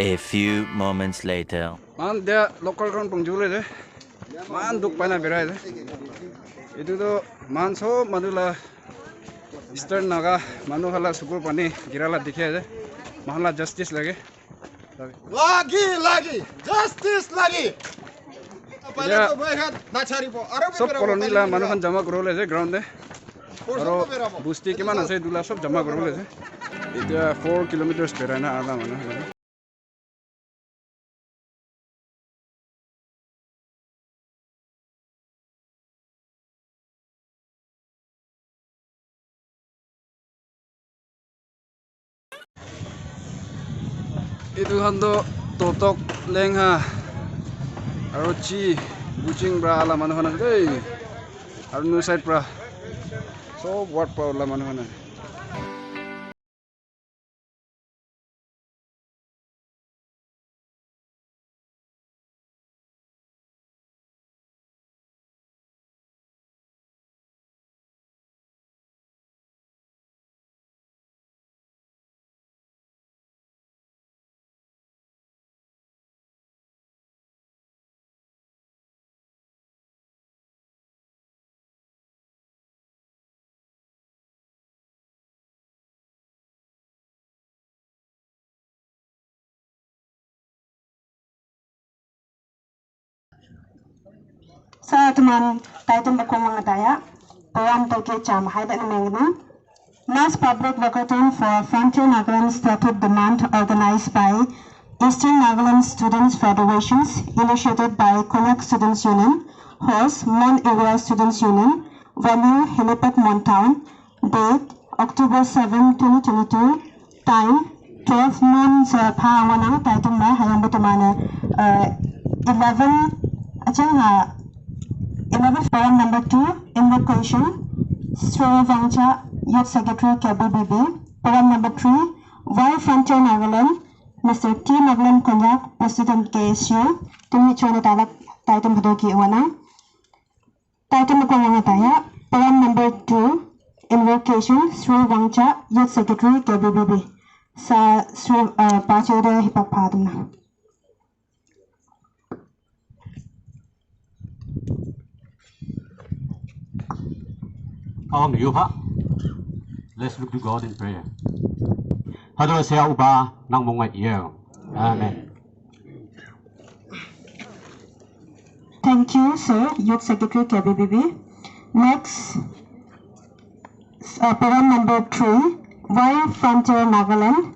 A few moments later. Man dia local ground pengjule je. Man duk pana berai je. Itu tu man so manula Eastern Naga manu hala sukul pani girala dikhe je. Mahala justice lage. Lagi justice lagi. Pahले तो भाई हाथ ना छारी पो अरे सब colony ला मनु खान जमा करो ले जे ग्राउंड दे और बुस्ती के मान से दुला सब जमा करो ले जे इधर 4 किलोमीटर पेरा ना आधा Manu itu hando totok lengha arochi bucing bra ala manu hana dei arnu side bra so what pra ala manu hana Sa teman taitum bakumang ataya, pawam toke cham haida namengna. Mass public walkathon for Frontier Nagaland statehood demand organized by Eastern Nagaland Students Federation, initiated by Naga Students Union, host Mon Students Union, venue Helipad Mon Town, date October 7, 2022, time 12 noon sa pawanang taitum na hayang batumana 11 form number 2 invocation Srovangcha Youth Secretary KBBB. Form number 3 Y Frontier Nagaland Mr. T. Nagaland Konyak President KSU. Tumi chona talak taitum hadoki wana. Taitum ko taya. Form number 2 invocation Srovangcha Youth Secretary KBBB. Sa pachode hipapadam na. Let's look to God in prayer. Hado saya ubah nang mongai iya. Amen. Thank you, sir, Youth Secretary KBBB. Next, program number 3, Y Frontier Nagaland,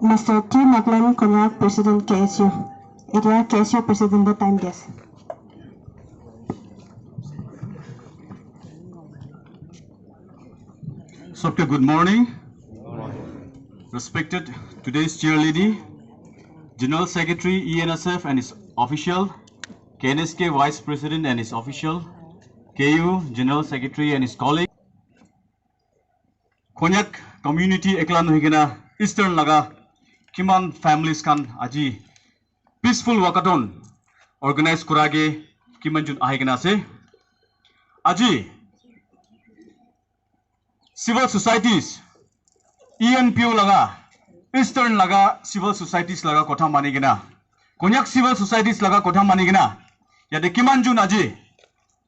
Mr. T. Nagaland Konyak, President KSU. Area KSU President the time guest. So, good morning. Respected today's chair lady, General Secretary ENSF and his official, KNSK Vice President and his official, KU General Secretary and his colleague, Konyak community eklan hoigena Eastern Naga kiman families kan aji peaceful walkathon organize kurage kiman jun ahigena ase aji civil societies ENPO laga Eastern Naga civil societies laga kotha manigena Konyak civil societies laga kotha manigena yade kiman jun aji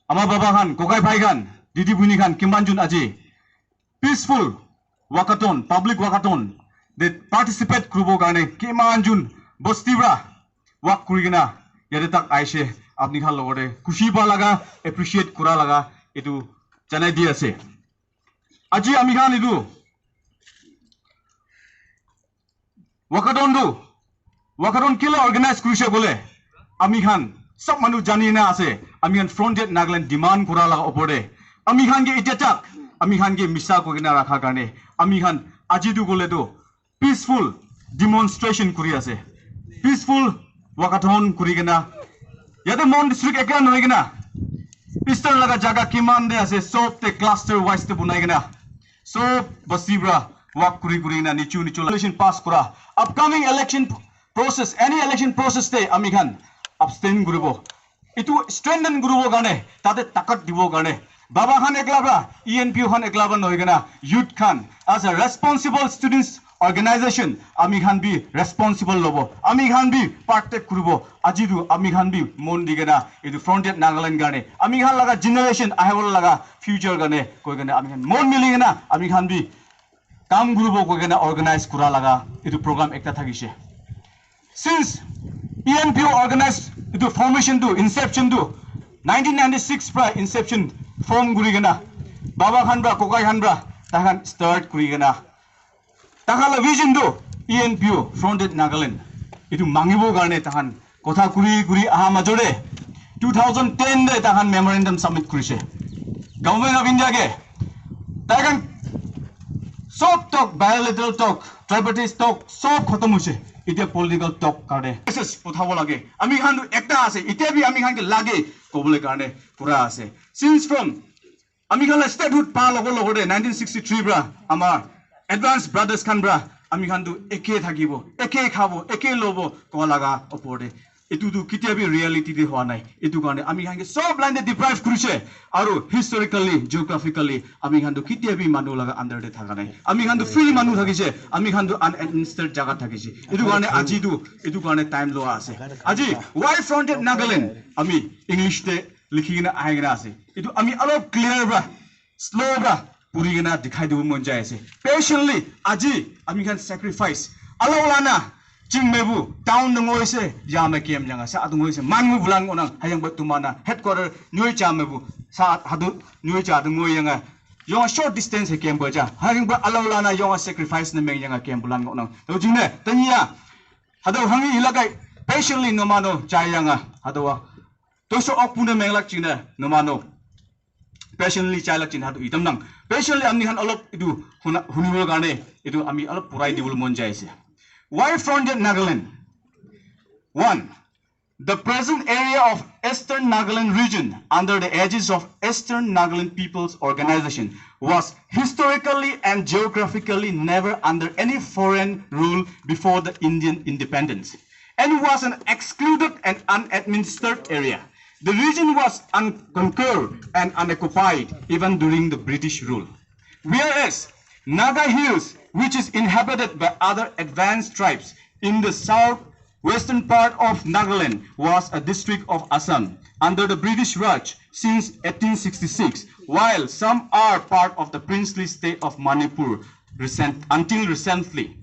ama baba khan kokai bhai khan didi bhuni khan kiman jun aji peaceful walkathon public walkathon they participate krubo karne kiman jun bostibra walk kurigena yade tak aise apni khan logore khushi ba laga appreciate kura laga etu janai di ase aji ami khan etu walkathon kila organize kurise bole ami khan sab manu jani na ase ami khan Frontier Nagaland demand kura laga opore ami khan ge itetak ami khan ge misa ko gina rakha karne ami khan aji du gole to peaceful demonstration kuri ase peaceful walkathon kuri gina yate mon district eklan hoy gina Eastern laga jaga kiman de ase sob te cluster wise te bunai gina sob basibra walk kuri gina nichu election pass kura upcoming election process any election process te ami khan abstain guribo itu strengthen gurubo gane tate takat dibo gane Baba Khan Eklabra, ENPO Khan Eklabra Noigana, Youth Khan, as a responsible students organization ami khan bi responsible lobo ami khan bi partake kuribo aji du ami khan bi mon digena edu Frontier Nagaland gane ami khan laga generation ahebol laga future gane koi gane ami khan mon miligena ami khan bi kam kuribo koi gane organize kura laga edu program ekta thagise since ENPO organized edu formation to inception to 1996 pra inception form guri gana baba khan bra kokai khan bra tahan start kuri gana takala vision do ENPO Frontier Nagaland itu mangibo garne tahan kotha kuri aha majore 2010 de tahan memorandum submit kurise government of India ge tahan soft talk bilateral talk tripartite talk sob khatam hoise itia political talk karne message pothabo lage ami khan ekta ase itia bi ami khan ke lage kobole karne pura ase since from ami khan statehood pa logo logode 1963 bra amar advanced brothers khan bra ami khan du eke thakibo eke khabo eke lobo ko laga opode etu du kitia bi reality de hoa nai etu karne ami khan ke sob line de deprive kurise aru historically geographically ami khan du kitia bi manu laga under de thaka nai ami khan du free manu thakise ami khan du unadministered jaga thakise etu karne aji du etu karne time lo ase aji why Frontier Nagaland ami English de likhigina aigina ase etu ami alop clear bra slow bra purigina dikhai du mon jai ase patiently aji ami khan sacrifice alawlana chingmebu town ngoi se yama kem janga sa adu ngoi se manmu bulang onang hayang ba tumana headquarter nyoi chamebu sa hadu nyoi cha du ngoi yanga yong short distance he kem boja hayang ba alawlana yong sacrifice na meng yanga kem bulang onang to jingne tanya hadu hangi ilagai patiently nomano chayanga hadu to so okpune menglak chine nomano patiently chalak chin hadu itam nang patiently amni khan alop idu hunibol gane idu ami alop purai dibul mon jai se why Frontier Nagaland 1 the present area of Eastern Nagaland region under the aegis of Eastern Nagaland People's Organization was historically and geographically never under any foreign rule before the Indian independence and was an excluded and unadministered area. The region was unconquered and unoccupied even during the British rule. Whereas Naga Hills, which is inhabited by other advanced tribes in the southwestern part of Nagaland, was a district of Assam under the British Raj since 1866, while some are part of the princely state of Manipur until recently.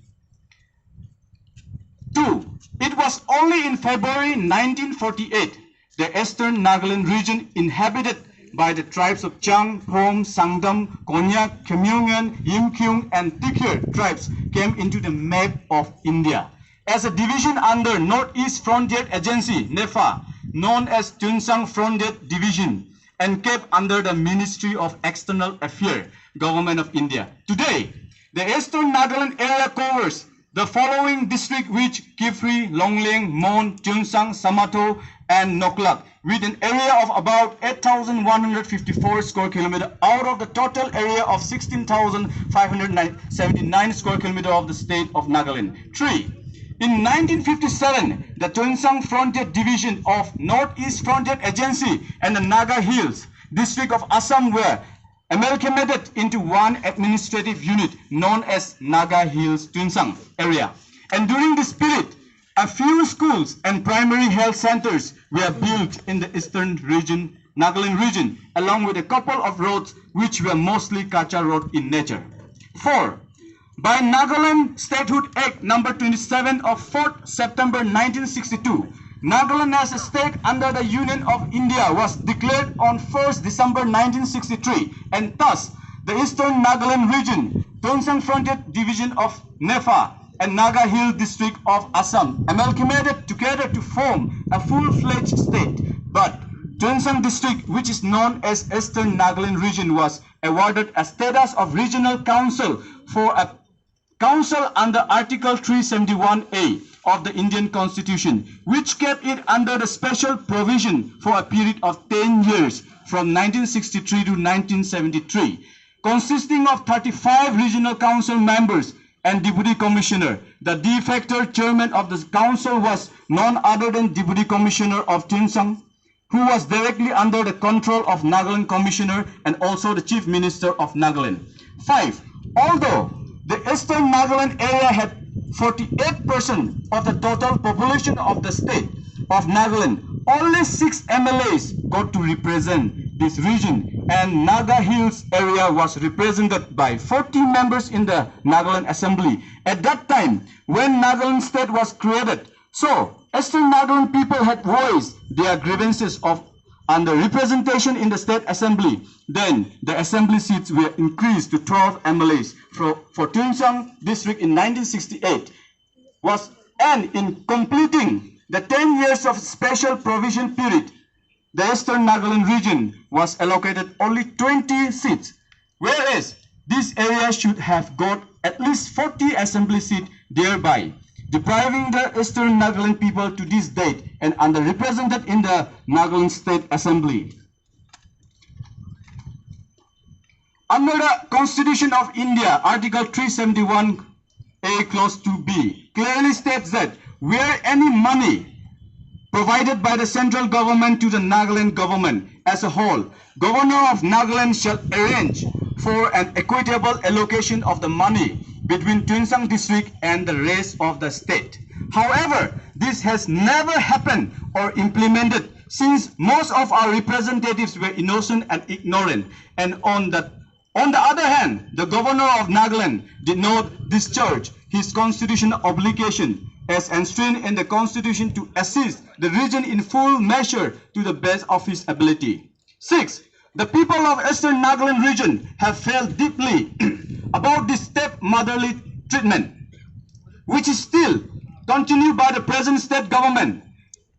2. It was only in February 1948 the Eastern Nagaland region inhabited by the tribes of Chang, Phom, Sangdam, Konyak, Khmer, Yimkyung and Tikher tribes came into the map of India. As a division under Northeast Frontier Agency, NEFA, known as Tunsang Frontier Division, and kept under the Ministry of External Affairs, Government of India. Today, the Eastern Nagaland area covers the following districts which Kifri, Longling, Mon, Tunsang, Samato, and Noklak, with an area of about 8,154 square kilometers out of the total area of 16,579 square kilometers of the state of Nagaland. 3. In 1957, the Tunsang Frontier Division of Northeast Frontier Agency and the Naga Hills district of Assam were amalgamated into one administrative unit known as Naga Hills Tunsang area. And during this period, a few schools and primary health centers were built in the eastern region, Nagaland region, along with a couple of roads which were mostly Kacha road in nature. 4. By Nagaland Statehood Act number 27 of 4th September 1962, Nagaland as a state under the Union of India was declared on 1st December 1963, and thus the Eastern Nagaland region, Tunsang Frontier Division of NEFA, and Naga Hill district of Assam amalgamated together to form a full-fledged state. But Tunsang district, which is known as Eastern Nagaland region, was awarded a status of regional council for a council under Article 371A of the Indian Constitution, which kept it under the special provision for a period of 10 years from 1963 to 1973, consisting of 35 regional council members and deputy commissioner. The de facto chairman of the council was none other than deputy commissioner of Tunsang, who was directly under the control of Nagaland commissioner and also the chief minister of Nagaland. 5. Although the Eastern Nagaland area had 48% of the total population of the state of Nagaland. Only 6 MLAs got to represent this region, and Naga Hills area was represented by 40 members in the Nagaland Assembly at that time when Nagaland state was created. So Eastern Nagaland people had voiced their grievances of under representation in the state assembly. Then the assembly seats were increased to 12 MLAs for Tuensang district in 1968 and in completing the 10 years of special provision period, the Eastern Nagaland region was allocated only 20 seats, whereas this area should have got at least 40 assembly seats, thereby depriving the Eastern Nagaland people to this date and underrepresented in the Nagaland State Assembly. Under the Constitution of India, Article 371A, Clause 2B, clearly states that where any money provided by the central government to the Nagaland government as a whole, Governor of Nagaland shall arrange for an equitable allocation of the money between Tuensang district and the rest of the state. However, this has never happened or implemented since most of our representatives were innocent and ignorant. And on the other hand, the Governor of Nagaland did not discharge his constitutional obligation as enshrined in the Constitution to assist the region in full measure to the best of his ability. 6. The people of Eastern Nagaland region have felt deeply about this stepmotherly treatment, which is still continued by the present state government.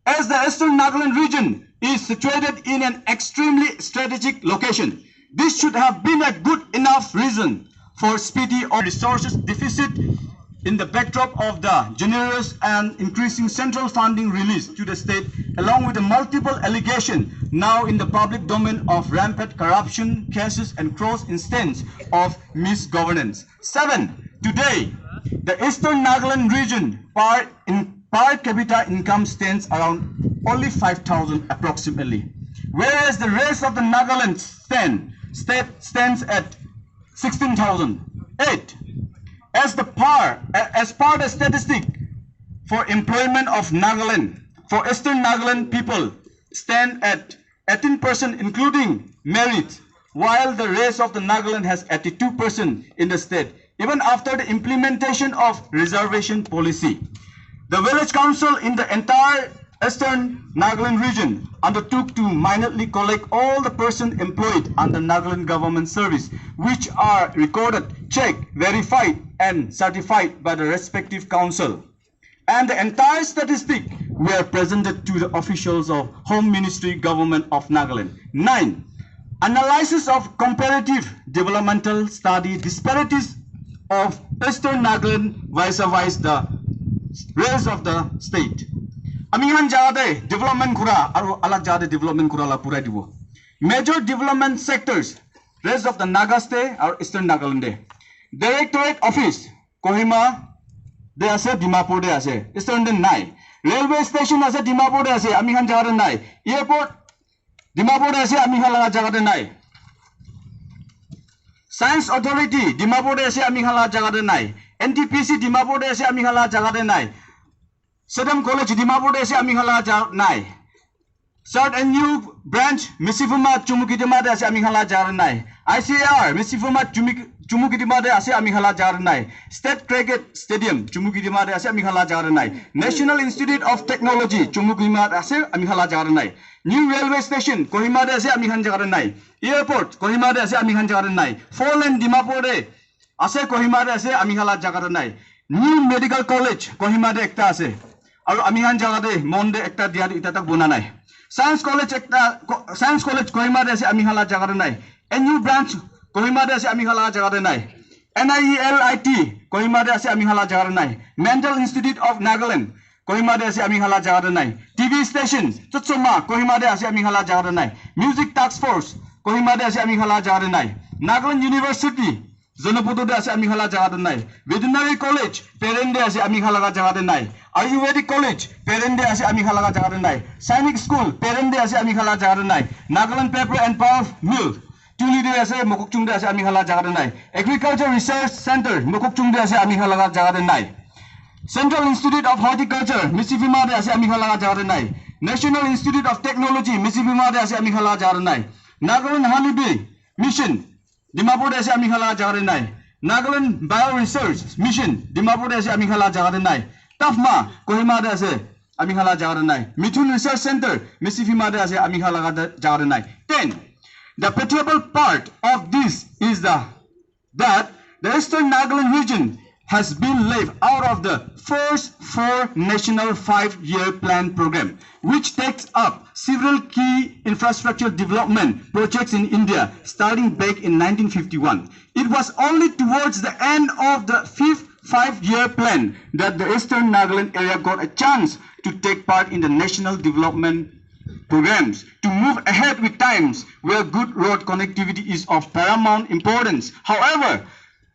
As the Eastern Nagaland region is situated in an extremely strategic location, this should have been a good enough reason for speedy or resources deficit in the backdrop of the generous and increasing central funding released to the state, along with the multiple allegations now in the public domain of rampant corruption cases and gross instance of misgovernance. 7. Today, the Eastern Nagaland region per capita income stands around only 5,000 approximately, whereas the rest of the Nagaland state stands at 16,000. 8. As per the statistic for employment of Nagaland, for Eastern Nagaland people stand at 18% including merit, while the rest of the Nagaland has 82% in the state, even after the implementation of reservation policy. The village council in the entire Eastern Nagaland region undertook to minutely collect all the persons employed under Nagaland government service, which are recorded, checked, verified, and certified by the respective council. And the entire statistic were presented to the officials of Home Ministry Government of Nagaland. 9. Analysis of comparative developmental study disparities of Eastern Nagaland vis-a-vis the rest of the state. Amihan jade development kura aru alag jade development kura la pura dibo. Major development sectors rest of the Naga state or Eastern Nagaland. Directorate office Kohima de ase Dimapur de ase Eastern den nai. Railway station ase Dimapur de ase amihan jade nai. Airport Dimapur de ase amihan laga jade nai. Science authority Dimapur de ase amihan laga jade nai. NTPC Dimapur de ase amihan laga jade nai. Sedam College Dimapur de ase amihan laga nai. Third and new branch Misifuma Chumukidima de ase amihan laga jade nai. ICAR Misifuma Chumukidima de ase amihan laga jade nai. State Cricket Stadium Chumukidima de ase amihan laga jade nai. National Institute of Technology Chumukidima de ase amihan laga jade nai. New railway station Kohima de ase amihan jade nai. Airport Kohima de ase amihan jade nai. Four lane Dimapur de ase Kohima de ase amihan laga jade nai. New medical college Kohima de ekta ase. Aru amihan jagade monde ekta diar itatak buna nai. Science college Kohima de ase amihan laga jagade nai. A new branch Kohima de ase amihan laga jagade nai. NIELIT Kohima de ase amihan laga jagade nai. Mental Institute of Nagaland Kohima de ase amihan laga jagade nai. TV station Tsutsuma Kohima de ase amihan laga jagade nai. Music Task Force Kohima de ase amihan laga jagade nai. Nagaland University Zonoputo de ase amihan laga jagade nai. Veterinary College Perende ase amihan laga jagade nai. Ayurvedic College Perende ase amihan laga jagade nai. Sainik School Perende ase amihan laga jagade nai. Nagaland Paper and Pulp Mill actually de ase mokok chung de ase ami khala jaga de nai agriculture research center mokok chung de ase ami khala jaga de nai Central Institute of Horticulture Misifima de ase ami khala jaga de nai National Institute of Technology Misifima de ase ami khala jaga de nai Nagaland Honeybee Mission Dimapur de ase ami khala jaga de nai Nagaland Bio Research Mission Dimapur de ase ami khala jaga de nai Tafma Kohima de ase ami khala jaga de nai Mithun Research Center Misifima de ase ami khala jaga de nai 10 The pitiable part of this is that the Eastern Nagaland region has been left out of the first 4 national 5-year plan program, which takes up several key infrastructure development projects in India starting back in 1951. It was only towards the end of the 5th 5-year plan that the Eastern Nagaland area got a chance to take part in the national development programs to move ahead with times where good road connectivity is of paramount importance. However,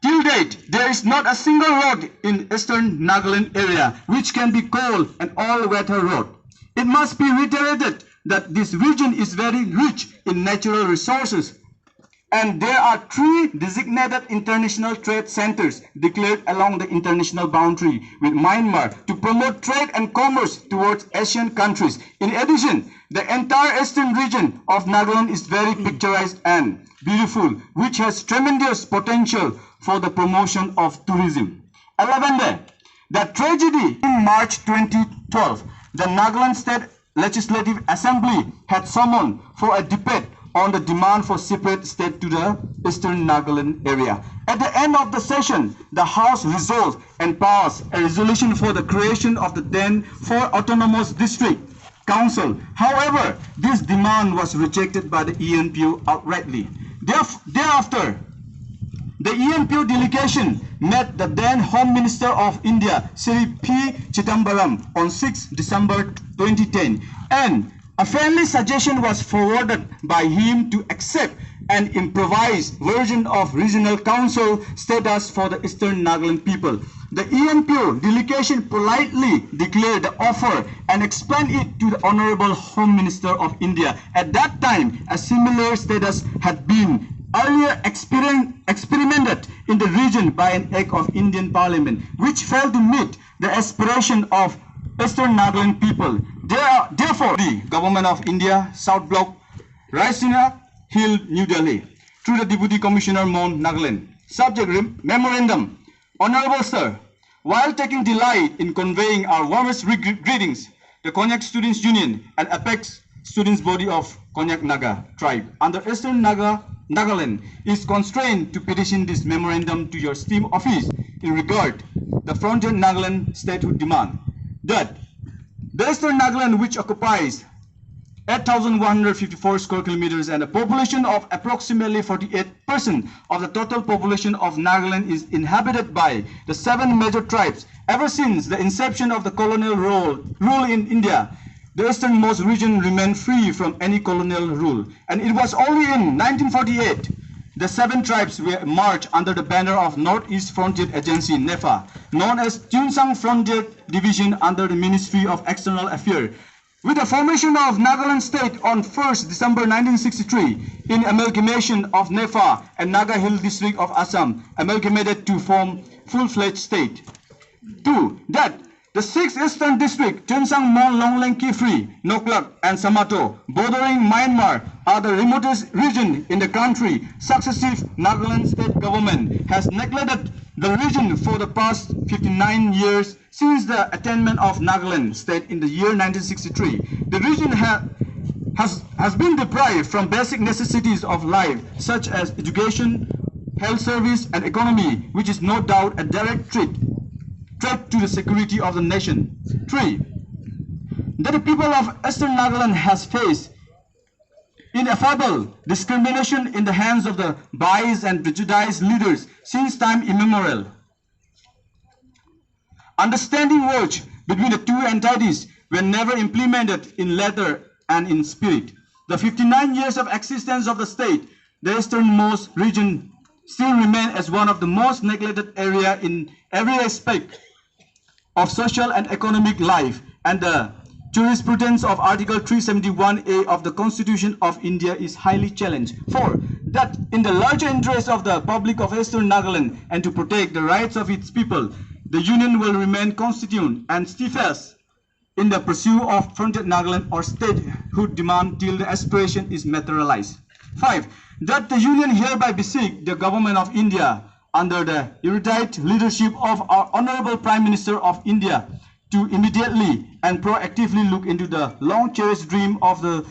till date, there is not a single road in Eastern Nagaland area which can be called an all-weather road. It must be reiterated that this region is very rich in natural resources, and there are 3 designated international trade centers declared along the international boundary with Myanmar to promote trade and commerce towards Asian countries. In addition, the entire eastern region of Nagaland is very picturesque and beautiful, which has tremendous potential for the promotion of tourism. 11. The tragedy in March 2012, the Nagaland State Legislative Assembly had summoned for a debate on the demand for separate state to the Eastern Nagaland area. At the end of the session, the House resolved and passed a resolution for the creation of the then 4 autonomous district council. However, this demand was rejected by the ENPO outrightly. Thereafter, the ENPO delegation met the then Home Minister of India, Sri P. Chidambaram, on 6 December 2010, and a friendly suggestion was forwarded by him to accept an improvised version of regional council status for the Eastern Nagaland people. The ENPO delegation politely declared the offer and explained it to the Honorable Home Minister of India. At that time, a similar status had been earlier experimented in the region by an act of Indian Parliament, which failed to meet the aspiration of Eastern Nagaland people. Therefore, the Government of India, South Block, Raisina Hill, New Delhi, through the Deputy Commissioner Mon Nagaland. Subject Memorandum. Honorable Sir, while taking delight in conveying our warmest greetings, the Konyak Students Union and Apex Students Body of Konyak Naga tribe under Eastern Nagaland is constrained to petition this memorandum to your esteemed office in regard the Frontier Nagaland statehood demand that the Eastern Nagaland, which occupies 8,154 square kilometers and a population of approximately 48% of the total population of Nagaland, is inhabited by the 7 major tribes. Ever since the inception of the colonial rule in India, the easternmost region remained free from any colonial rule, and it was only in 1948 the 7 tribes were merged under the banner of Northeast Frontier Agency (NEFA), known as Tunsang Frontier Division under the Ministry of External Affairs. With the formation of Nagaland State on 1st December 1963, in amalgamation of NEFA and Naga Hill District of Assam, amalgamated to form full-fledged state. 2. That the 6th Eastern District, Tunsang, Mon, Longleng, Kifri, Noklak, and Samato, bordering Myanmar, are the remotest region in the country. Successive Nagaland state government has neglected the region for the past 59 years since the attainment of Nagaland state in the year 1963. The region has been deprived from basic necessities of life, such as education, health service, and economy, which is no doubt a direct threat to the security of the nation. 3. That the people of Eastern Nagaland has faced ineffable discrimination in the hands of the biased and prejudiced leaders since time immemorial. Understanding words between the 2 entities were never implemented in letter and in spirit. The 59 years of existence of the state, the easternmost region still remain as one of the most neglected area in every aspect of social and economic life, and the jurisprudence of Article 371A of the Constitution of India is highly challenged. 4. That in the larger interest of the public of Eastern Nagaland and to protect the rights of its people, the Union will remain constituent and steadfast in the pursuit of Frontier Nagaland or statehood demand till the aspiration is materialized. 5. That the Union hereby beseech the Government of India under the erudite leadership of our Honorable Prime Minister of India to immediately and proactively look into the long-cherished dream of the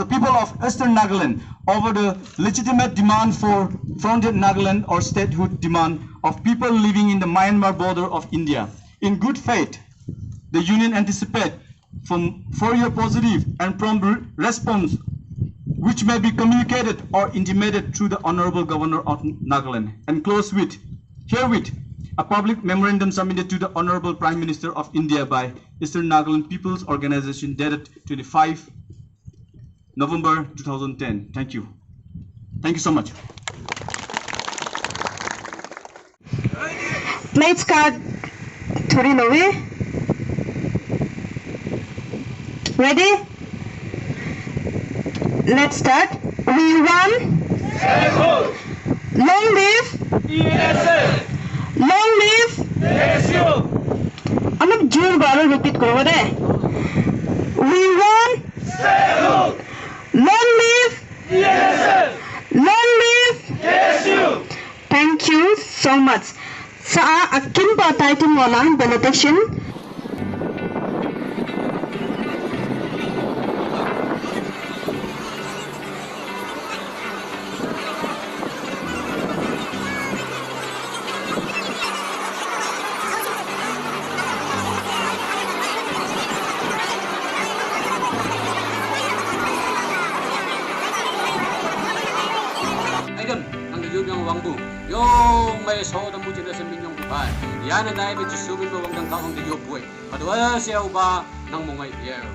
people of Eastern Nagaland over the legitimate demand for Frontier Nagaland or statehood demand of people living in the Myanmar border of India. In good faith, the Union anticipates for your positive and prompt response which may be communicated or intimated through the Honorable Governor of Nagaland. And close with, herewith, a public memorandum submitted to the Honorable Prime Minister of India by Eastern Nagaland People's Organization dated 25 November 2010. Thank you. Thank you so much. Let's start. Ready? Let's start. We want long live ENSF. Long live SU. I'm not doing about repeat over there. We want long live ENSF. Long live SU. Thank you so much. Sa akin pa title mo lang benediction. Yung may so na mujud sa minyong buhay. Yan ang dahil medyo subin mo wag ng kaong di yobuhay. Padwa siya uba ng mga iyaw.